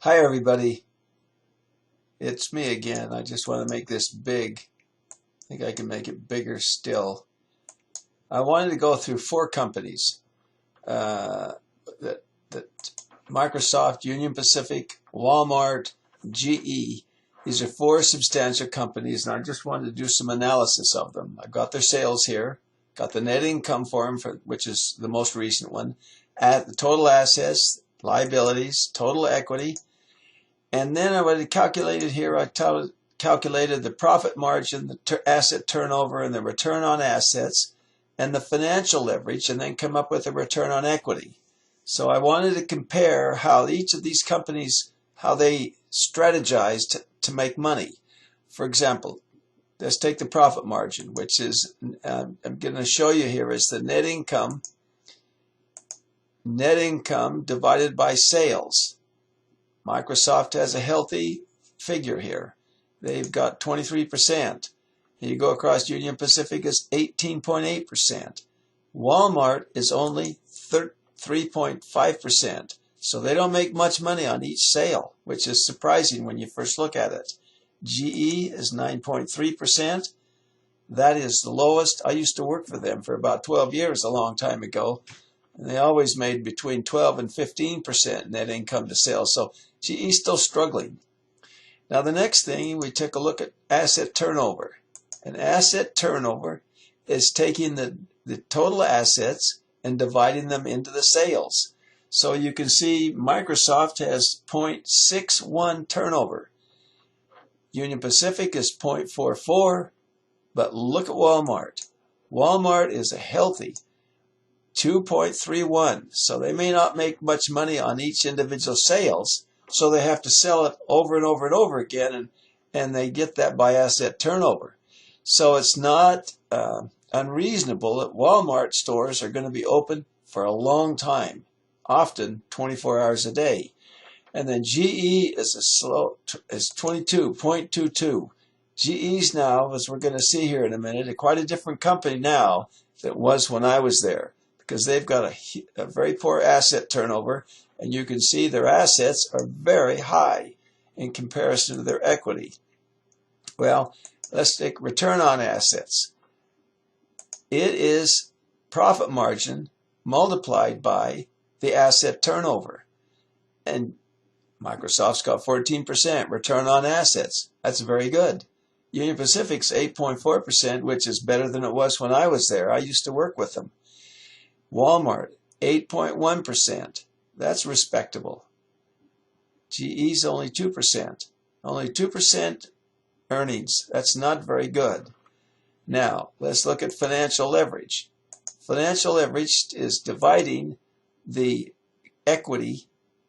Hi everybody, it's me again. I just want to make this big. I think I can make it bigger still. I wanted to go through four companies that Microsoft, Union Pacific, Walmart, GE. These are four substantial companies, and I just wanted to do some analysis of them. I've got their sales here, got the net income for them, which is the most recent one, at the total assets, liabilities, total equity. And then I calculated here, I calculated the profit margin, the asset turnover, and the return on assets, and the financial leverage, and then come up with a return on equity. So I wanted to compare how each of these companies, how they strategize to make money. For example, let's take the profit margin, which is, I'm going to show you here, is the net income divided by sales. Microsoft has a healthy figure here. They've got 23%. You go across, Union Pacific is 18.8%. Walmart is only 3.5%. So they don't make much money on each sale, which is surprising when you first look at it. GE is 9.3%. That is the lowest. I used to work for them for about 12 years a long time ago. And they always made between 12 and 15% net income to sales. So GE's still struggling. Now the next thing, we take a look at asset turnover. And asset turnover is taking the total assets and dividing them into the sales. So you can see Microsoft has 0.61 turnover. Union Pacific is 0.44. But look at Walmart. Walmart is a healthy 2.31. So they may not make much money on each individual sales, so they have to sell it over and over and over again, and they get that by asset turnover. So it's not unreasonable that Walmart stores are going to be open for a long time, often 24 hours a day. And then GE is 22.22. GE's now, as we're going to see here in a minute, quite a different company now than it was when I was there, because they've got a very poor asset turnover, and you can see their assets are very high in comparison to their equity. Well, let's take return on assets. It is profit margin multiplied by the asset turnover. And Microsoft's got 14% return on assets. That's very good. Union Pacific's 8.4%, which is better than it was when I was there. I used to work with them. Walmart, 8.1%. That's respectable. GE's only 2%. Only 2% earnings. That's not very good. Now, let's look at financial leverage. Financial leverage is dividing the equity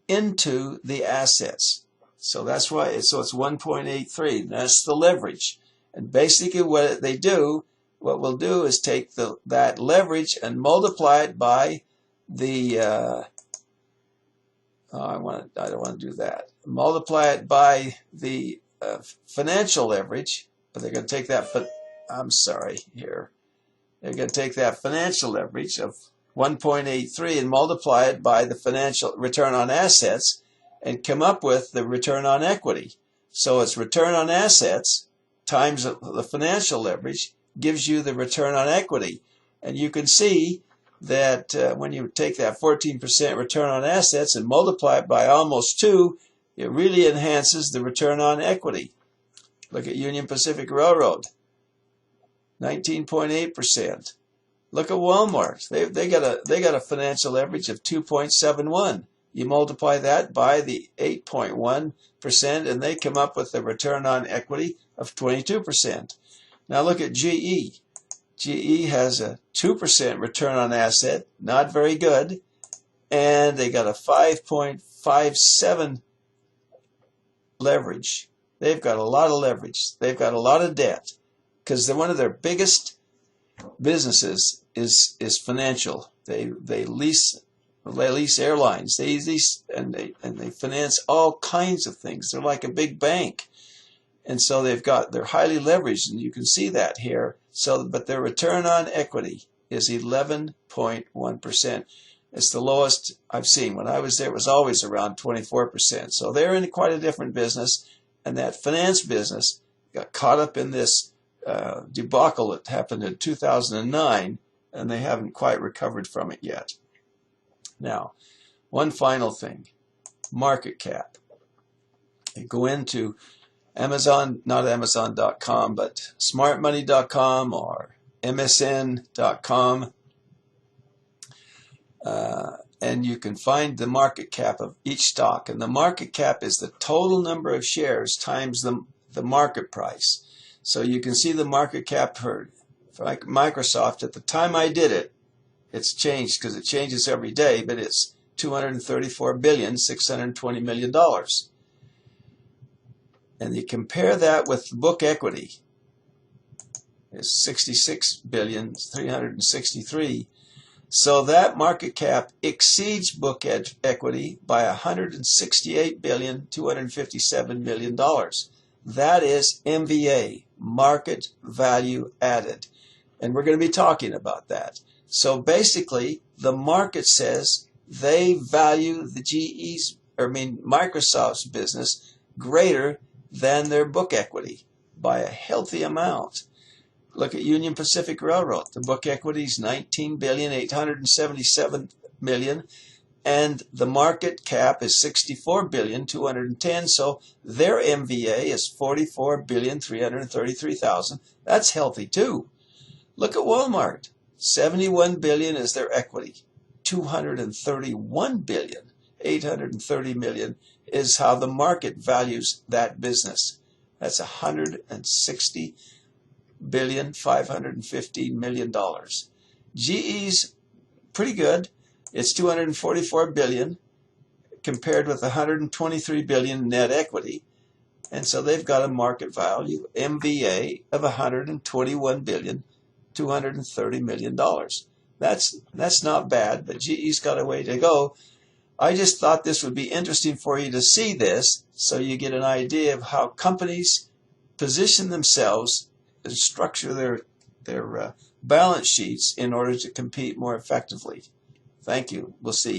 into the assets. So that's why it's 1.83. That's the leverage. And basically what we'll do is take that leverage and multiply it by the I don't want to do that. Multiply it by the financial leverage, but they're going to take that. But I'm sorry here. They're going to take that financial leverage of 1.83 and multiply it by the financial return on assets and come up with the return on equity. So it's return on assets times the financial leverage gives you the return on equity. And you can see that when you take that 14% return on assets and multiply it by almost 2, it really enhances the return on equity. Look at Union Pacific Railroad, 19.8%. Look at Walmart. They got a financial leverage of 2.71. You multiply that by the 8.1%, and they come up with a return on equity of 22%. Now look at GE. GE has a 2% return on asset, not very good, and they got a 5.57 leverage. They've got a lot of leverage. They've got a lot of debt because one of their biggest businesses is financial. They lease airlines. They lease and they finance all kinds of things. They're like a big bank. And so they're highly leveraged, and you can see that here. But their return on equity is 11.1%. It's the lowest I've seen. When I was there, it was always around 24%. So they're in quite a different business. And that finance business got caught up in this debacle that happened in 2009, and they haven't quite recovered from it yet. Now, one final thing, market cap. You go into Amazon, not Amazon.com, but smartmoney.com or MSN.com, and you can find the market cap of each stock. And the market cap is the total number of shares times the market price. So you can see the market cap for Microsoft. At the time I did it, it's changed because it changes every day, but it's $234,620,000,000. And you compare that with the book equity, is $66,363,000,000. So that market cap exceeds book equity by $168,257,000,000. That is MVA, market value added. And we're going to be talking about that. So basically, the market says they value the Microsoft's business greater than their book equity by a healthy amount. Look at Union Pacific Railroad. The book equity is $19,877,000,000, and the market cap is $64,210,000,000. So their MVA is $44,333,000,000. That's healthy too. Look at Walmart. $71 billion is their equity. $231,830,000,000 is how the market values that business. That's $160,515,000,000. GE's pretty good. It's $244 billion compared with $123 billion net equity. And so they've got a market value, MVA, of $121,230,000,000. That's not bad, but GE's got a way to go. I just thought this would be interesting for you to see this so you get an idea of how companies position themselves and structure their balance sheets in order to compete more effectively. Thank you. We'll see you.